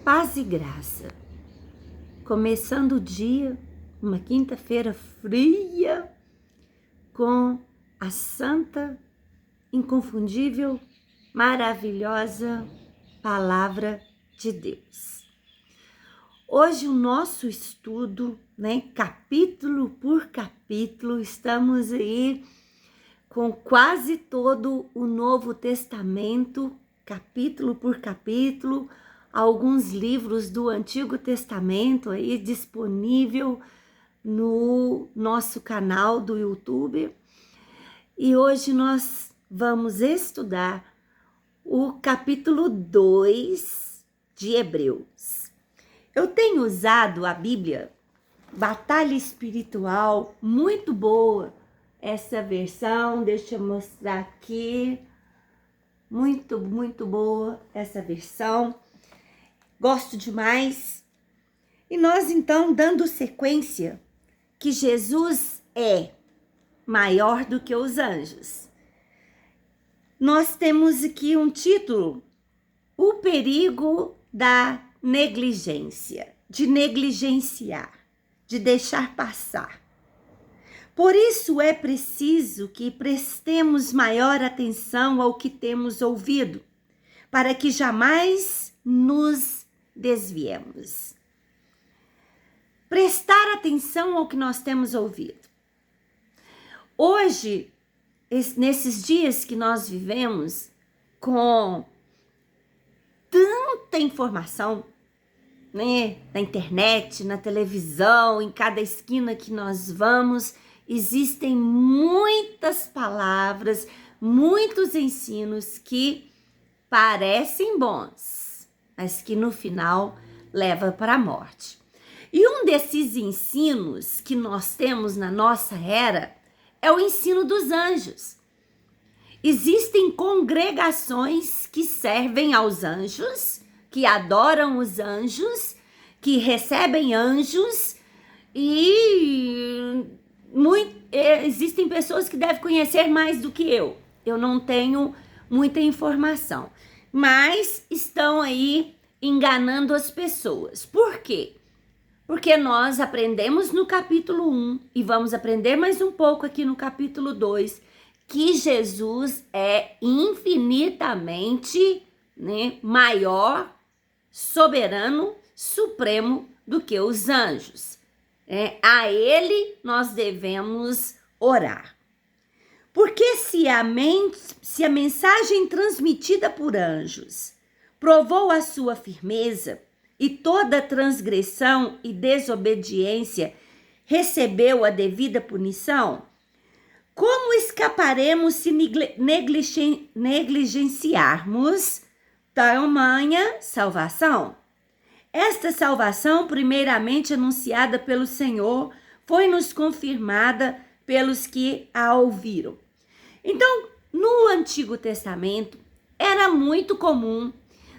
Paz e graça. Começando o dia, uma quinta-feira fria, com a santa, inconfundível, maravilhosa Palavra de Deus. Hoje o nosso estudo, capítulo por capítulo, estamos aí com quase todo o Novo Testamento, capítulo por capítulo, alguns livros do Antigo Testamento aí disponível no nosso canal do YouTube. E hoje nós vamos estudar o capítulo 2 de Hebreus. Eu tenho usado a Bíblia Batalha Espiritual, muito boa essa versão, deixa eu mostrar aqui, muito boa essa versão, gosto demais. E nós então, dando sequência, que Jesus é maior do que os anjos. Nós temos aqui um título, o perigo da negligência, de negligenciar, de deixar passar. Por isso é preciso que prestemos maior atenção ao que temos ouvido, para que jamais nos desviemos. Prestar atenção ao que nós temos ouvido. Hoje, nesses dias que nós vivemos, com tanta informação, na internet, na televisão, em cada esquina que nós vamos, existem muitas palavras, muitos ensinos que parecem bons, mas que no final leva para a morte. E um desses ensinos que nós temos na nossa era é o ensino dos anjos. Existem congregações que servem aos anjos, que adoram os anjos, que recebem anjos e existem pessoas que devem conhecer mais do que eu. Eu não tenho muita informação, mas estão aí enganando as pessoas. Por quê? Porque nós aprendemos no capítulo 1 e vamos aprender mais um pouco aqui no capítulo 2 que Jesus é infinitamente maior, soberano, supremo do que os anjos. A ele nós devemos orar. Porque se a mensagem transmitida por anjos provou a sua firmeza e toda transgressão e desobediência recebeu a devida punição, como escaparemos se negligenciarmos tamanha salvação? Esta salvação, primeiramente anunciada pelo Senhor, foi-nos confirmada pelos que a ouviram. Então, no Antigo Testamento, era muito comum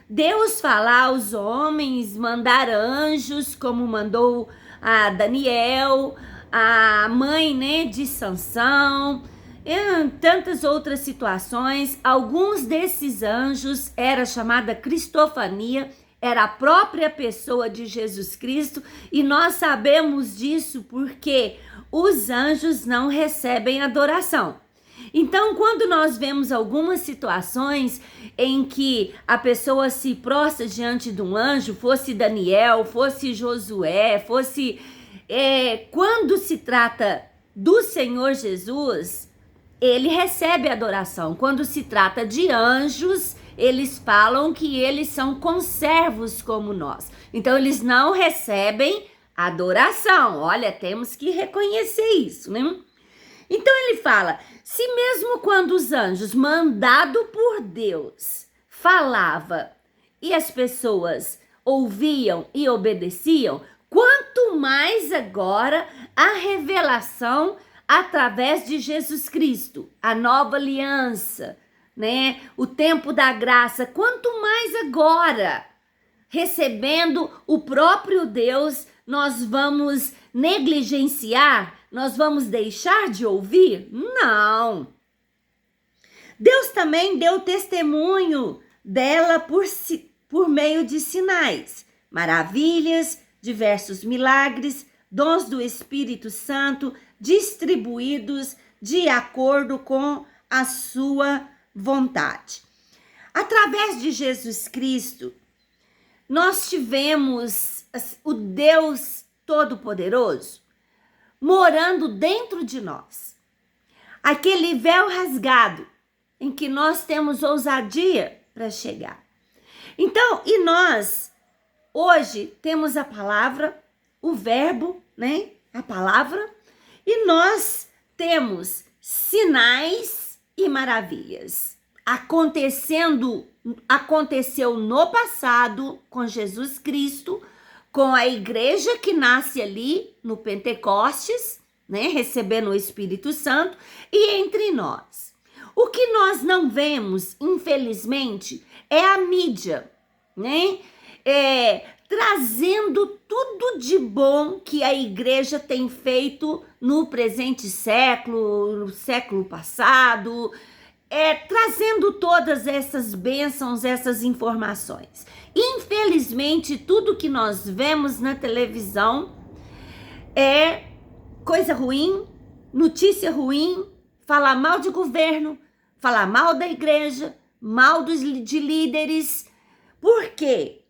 Deus falar aos homens, mandar anjos, como mandou a Daniel, a mãe de Sansão, em tantas outras situações. Alguns desses anjos era chamada cristofania, era a própria pessoa de Jesus Cristo, e nós sabemos disso porque os anjos não recebem adoração. Então, quando nós vemos algumas situações em que a pessoa se prostra diante de um anjo, fosse Daniel, fosse Josué, quando se trata do Senhor Jesus, ele recebe adoração. Quando se trata de anjos, eles falam que eles são conservos como nós. Então, eles não recebem adoração. Olha, temos que reconhecer isso, Então, ele fala, se mesmo quando os anjos, mandado por Deus, falava e as pessoas ouviam e obedeciam, quanto mais agora a revelação através de Jesus Cristo, a nova aliança, o tempo da graça, quanto mais agora, recebendo o próprio Deus, nós vamos negligenciar, nós vamos deixar de ouvir? Não. Deus também deu testemunho dela por meio de sinais, maravilhas, diversos milagres, dons do Espírito Santo, distribuídos de acordo com a sua vontade. Através de Jesus Cristo, nós tivemos o Deus Todo-Poderoso morando dentro de nós. Aquele véu rasgado em que nós temos ousadia para chegar. Então, e nós hoje temos a palavra, o verbo, né? A palavra, e nós temos sinais e maravilhas. Aconteceu no passado com Jesus Cristo, com a igreja que nasce ali no Pentecostes, né, recebendo o Espírito Santo, e entre nós. O que nós não vemos, infelizmente, é a mídia, né? Trazendo tudo de bom que a igreja tem feito no presente século, no século passado, trazendo todas essas bênçãos, essas informações. Infelizmente, tudo que nós vemos na televisão é coisa ruim, notícia ruim, falar mal de governo, falar mal da igreja, mal de líderes. Por quê?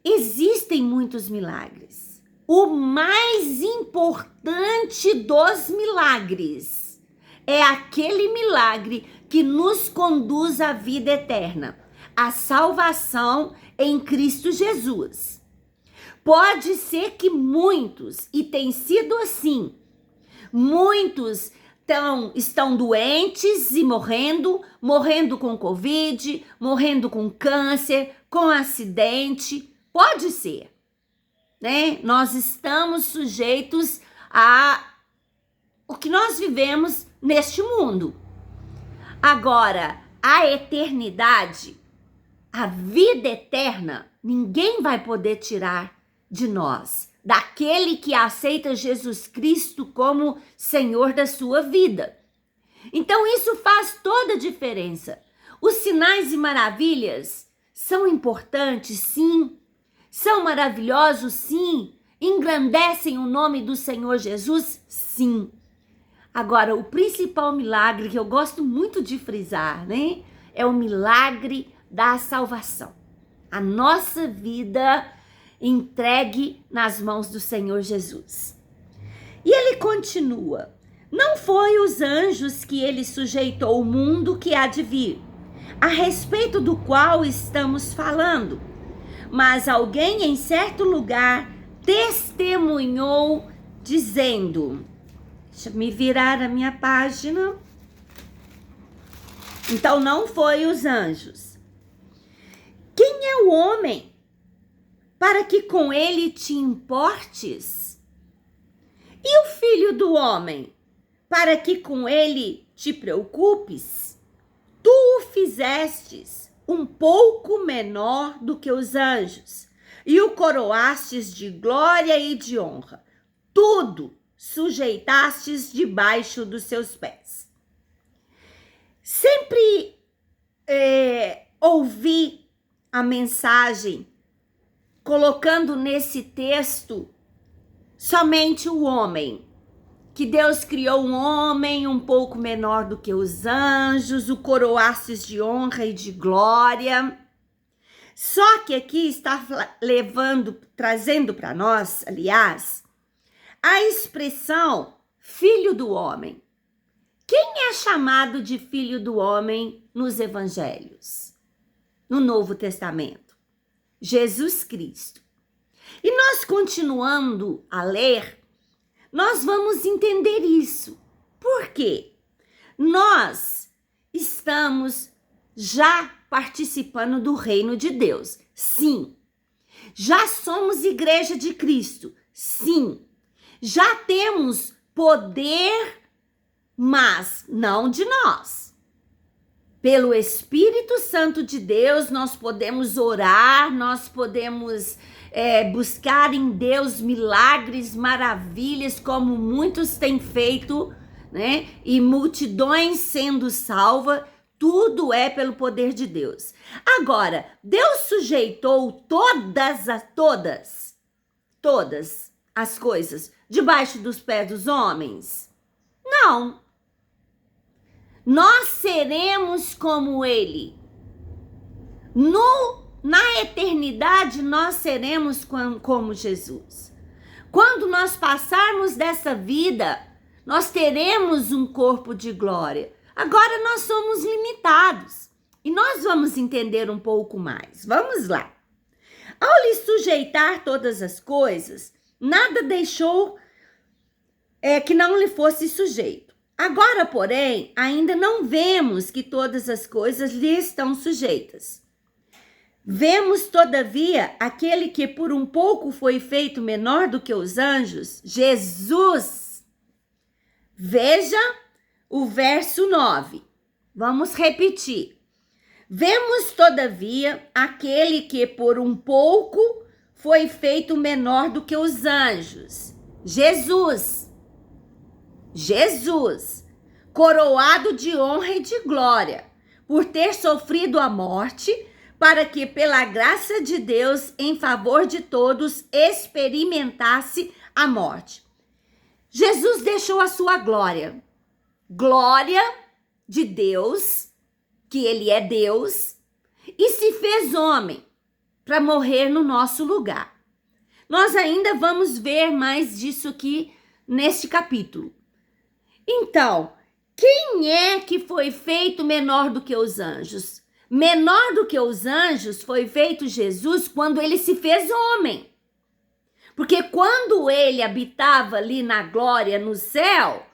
Existem muitos milagres. O mais importante dos milagres é aquele milagre que nos conduz à vida eterna, a salvação em Cristo Jesus. Pode ser que muitos, e tem sido assim, muitos estão doentes e morrendo com Covid, morrendo com câncer, com acidente. Pode ser, né? Nós estamos sujeitos a o que nós vivemos neste mundo. Agora, a eternidade, a vida eterna, ninguém vai poder tirar de nós, daquele que aceita Jesus Cristo como Senhor da sua vida. Então, isso faz toda a diferença. Os sinais e maravilhas são importantes, sim. São maravilhosos, sim. Engrandecem o nome do Senhor Jesus, sim. Agora, o principal milagre que eu gosto muito de frisar, né? É o milagre da salvação. A nossa vida entregue nas mãos do Senhor Jesus. E ele continua: não foi os anjos que ele sujeitou o mundo que há de vir, a respeito do qual estamos falando, mas alguém em certo lugar testemunhou dizendo... Deixa eu me virar a minha página. Então, não foi os anjos. Quem é o homem para que com ele te importes? E o filho do homem para que com ele te preocupes? Tu o fizestes um pouco menor do que os anjos e o coroastes de glória e de honra. Tudo sujeitastes debaixo dos seus pés. Sempre ouvi a mensagem colocando nesse texto somente o homem, que Deus criou um homem um pouco menor do que os anjos, o coroastes de honra e de glória. Só que aqui está trazendo para nós, aliás, a expressão filho do homem. Quem é chamado de filho do homem nos evangelhos? No Novo Testamento? Jesus Cristo. E nós continuando a ler, nós vamos entender isso. Por quê? Nós estamos já participando do reino de Deus. Sim. Já somos igreja de Cristo. Sim. Já temos poder, mas não de nós. Pelo Espírito Santo de Deus, nós podemos orar, nós podemos buscar em Deus milagres, maravilhas, como muitos têm feito, né? E multidões sendo salvas. tudo é pelo poder de Deus. Agora, Deus sujeitou todas as coisas debaixo dos pés dos homens? Não. Nós seremos como Ele. Na eternidade, nós seremos como Jesus. Quando nós passarmos dessa vida, nós teremos um corpo de glória. Agora nós somos limitados e nós vamos entender um pouco mais. Vamos lá. Ao lhe sujeitar todas as coisas, nada deixou que não lhe fosse sujeito. Agora, porém, ainda não vemos que todas as coisas lhe estão sujeitas. Vemos, todavia, aquele que por um pouco foi feito menor do que os anjos, Jesus. Veja o verso 9. Vamos repetir. Vemos, todavia, aquele que por um pouco foi feito menor do que os anjos. Jesus. Jesus, coroado de honra e de glória, por ter sofrido a morte, para que pela graça de Deus, em favor de todos, experimentasse a morte. Jesus deixou a sua glória. Glória de Deus, que Ele é Deus, e se fez homem para morrer no nosso lugar. Nós ainda vamos ver mais disso aqui neste capítulo. Então, quem é que foi feito menor do que os anjos? Menor do que os anjos foi feito Jesus quando ele se fez homem. Porque quando ele habitava ali na glória no céu,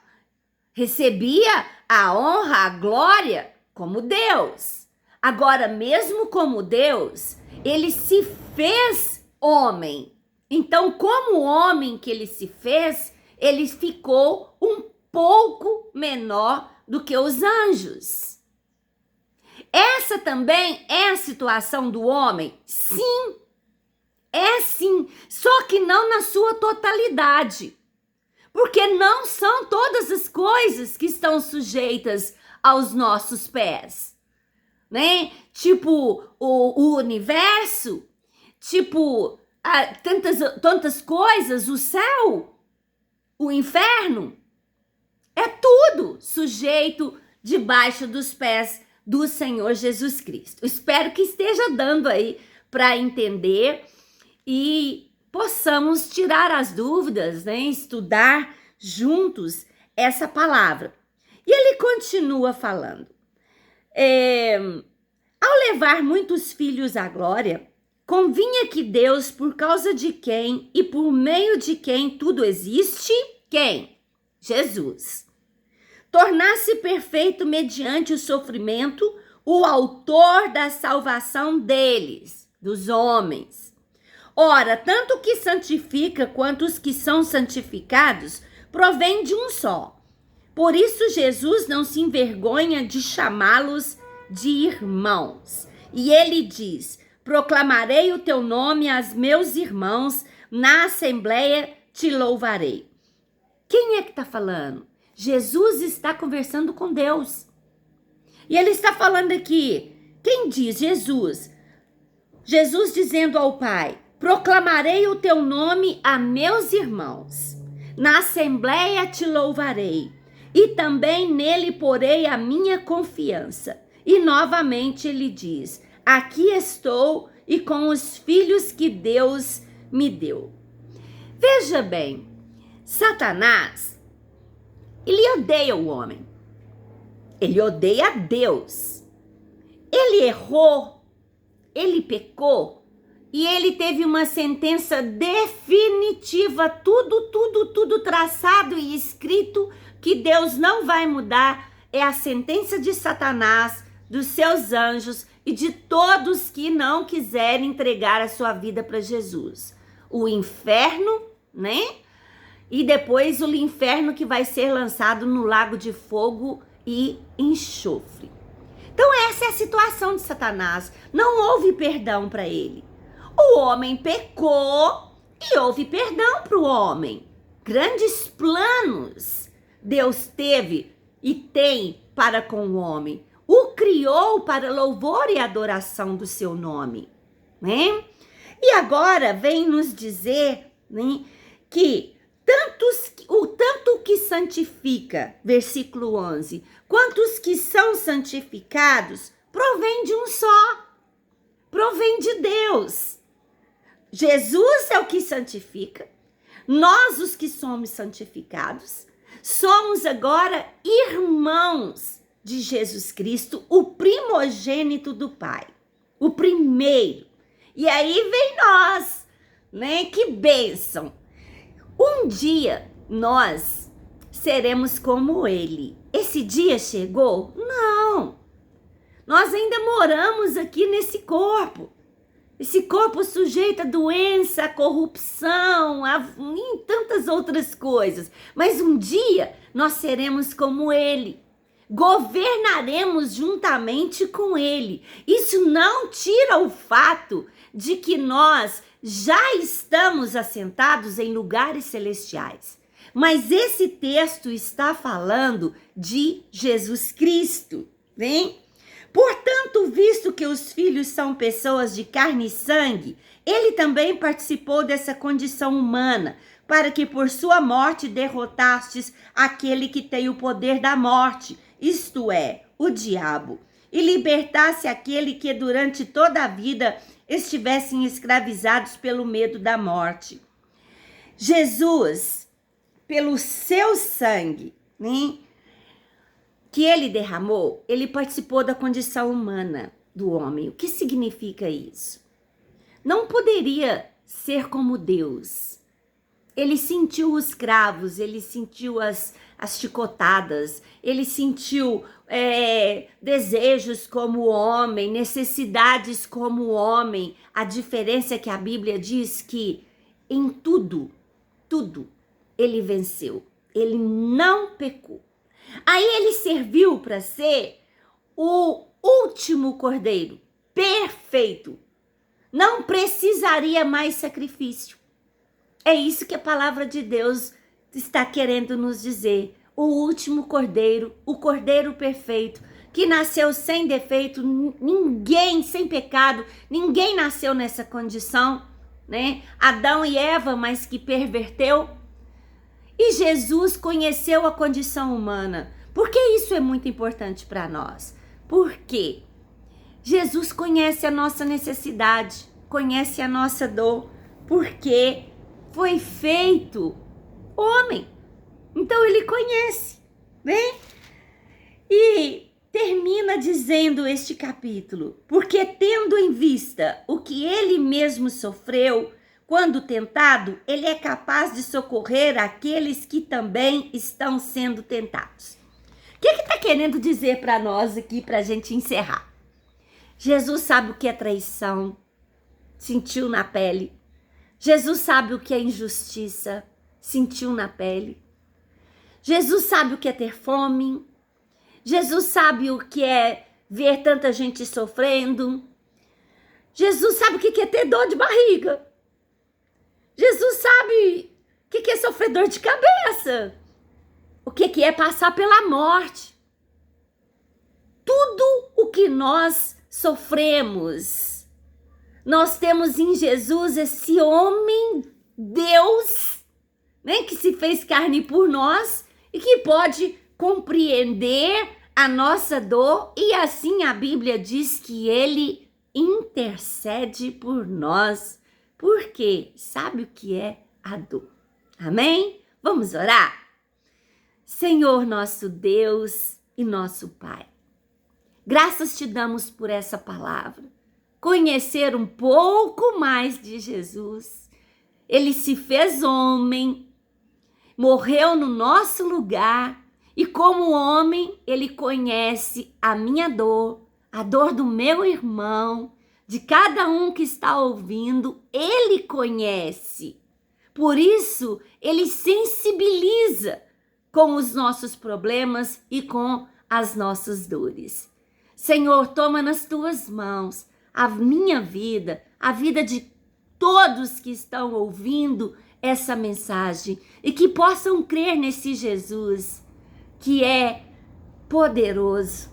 recebia a honra, a glória como Deus. Agora, mesmo como Deus, ele se fez homem. Então, como homem que ele se fez, ele ficou um pouco menor do que os anjos. Essa também é a situação do homem? Sim, é sim, só que não na sua totalidade. Porque não são todas as coisas que estão sujeitas aos nossos pés, né? Tipo o universo, tipo tantas coisas, o céu, o inferno. É tudo sujeito debaixo dos pés do Senhor Jesus Cristo. Espero que esteja dando aí para entender e possamos tirar as dúvidas, né? Estudar juntos essa palavra. E ele continua falando. Ao levar muitos filhos à glória, convinha que Deus, por causa de quem e por meio de quem tudo existe, quem? Jesus. Tornasse perfeito mediante o sofrimento o autor da salvação deles, dos homens. Ora, tanto o que santifica quanto os que são santificados provém de um só. Por isso Jesus não se envergonha de chamá-los de irmãos. E ele diz: proclamarei o teu nome aos meus irmãos, na assembleia te louvarei. Quem é que está falando? Jesus está conversando com Deus. E ele está falando aqui, quem diz? Jesus. Jesus dizendo ao Pai: proclamarei o teu nome a meus irmãos. Na assembleia te louvarei. E também nele porei a minha confiança. E novamente ele diz: aqui estou e com os filhos que Deus me deu. Veja bem, Satanás, ele odeia o homem. Ele odeia Deus. Ele errou, ele pecou e ele teve uma sentença definitiva, tudo traçado e escrito, que Deus não vai mudar. É a sentença de Satanás, dos seus anjos e de todos que não quiserem entregar a sua vida para Jesus. O inferno, né? E depois o inferno que vai ser lançado no lago de fogo e enxofre. Então essa é a situação de Satanás. Não houve perdão para ele. O homem pecou e houve perdão para o homem. Grandes planos Deus teve e tem para com o homem. O criou para louvor e adoração do seu nome, né? E agora vem nos dizer, né, que o tanto que santifica, versículo 11, quantos que são santificados, provém de um só, provém de Deus. Jesus é o que santifica, nós os que somos santificados, somos agora irmãos de Jesus Cristo, o primogênito do Pai, o primeiro. E aí vem nós, né? Que bênção! Um dia nós seremos como ele. Esse dia chegou? Não! Nós ainda moramos aqui nesse corpo. Esse corpo sujeito à doença, à corrupção, em tantas outras coisas. Mas um dia nós seremos como ele. Governaremos juntamente com ele. Isso não tira o fato de que nós já estamos assentados em lugares celestiais. Mas esse texto está falando de Jesus Cristo, né? Portanto, visto que os filhos são pessoas de carne e sangue, ele também participou dessa condição humana, para que por sua morte derrotastes aquele que tem o poder da morte, isto é, o diabo, e libertasse aquele que durante toda a vida estivessem escravizados pelo medo da morte. Jesus, pelo seu sangue, né, que ele derramou, ele participou da condição humana do homem. O que significa isso? Não poderia ser como Deus. Ele sentiu os cravos, ele sentiu as chicotadas, ele sentiu desejos como homem, necessidades como homem. A diferença é que a Bíblia diz que em tudo, ele venceu. Ele não pecou. Aí ele serviu para ser o último cordeiro, perfeito. Não precisaria mais sacrifício. É isso que a palavra de Deus está querendo nos dizer. O último cordeiro, o cordeiro perfeito, que nasceu sem defeito, ninguém sem pecado, ninguém nasceu nessa condição, né? Adão e Eva, mas que perverteu. E Jesus conheceu a condição humana. Por que isso é muito importante para nós? Porque Jesus conhece a nossa necessidade, conhece a nossa dor, porque foi feito homem. Então ele conhece, né? E termina dizendo este capítulo: porque tendo em vista o que ele mesmo sofreu, quando tentado, ele é capaz de socorrer aqueles que também estão sendo tentados. O que está querendo dizer para nós aqui, para a gente encerrar? Jesus sabe o que é traição, sentiu na pele. Jesus sabe o que é injustiça, sentiu na pele. Jesus sabe o que é ter fome. Jesus sabe o que é ver tanta gente sofrendo. Jesus sabe o que é ter dor de barriga. Jesus sabe o que é sofrer dor de cabeça, o que é passar pela morte. Tudo o que nós sofremos, nós temos em Jesus esse homem, Deus, né, que se fez carne por nós e que pode compreender a nossa dor, e assim a Bíblia diz que ele intercede por nós, porque sabe o que é a dor. Amém? Vamos orar? Senhor nosso Deus e nosso Pai, graças te damos por essa palavra, conhecer um pouco mais de Jesus. Ele se fez homem, morreu no nosso lugar, e como homem, ele conhece a minha dor, a dor do meu irmão, de cada um que está ouvindo, ele conhece. Por isso, ele sensibiliza com os nossos problemas e com as nossas dores. Senhor, toma nas tuas mãos a minha vida, a vida de todos que estão ouvindo essa mensagem e que possam crer nesse Jesus que é poderoso,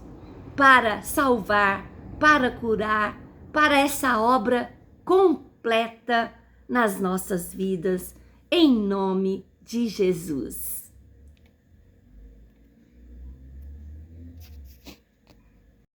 para salvar, para curar, para essa obra completa nas nossas vidas, em nome de Jesus.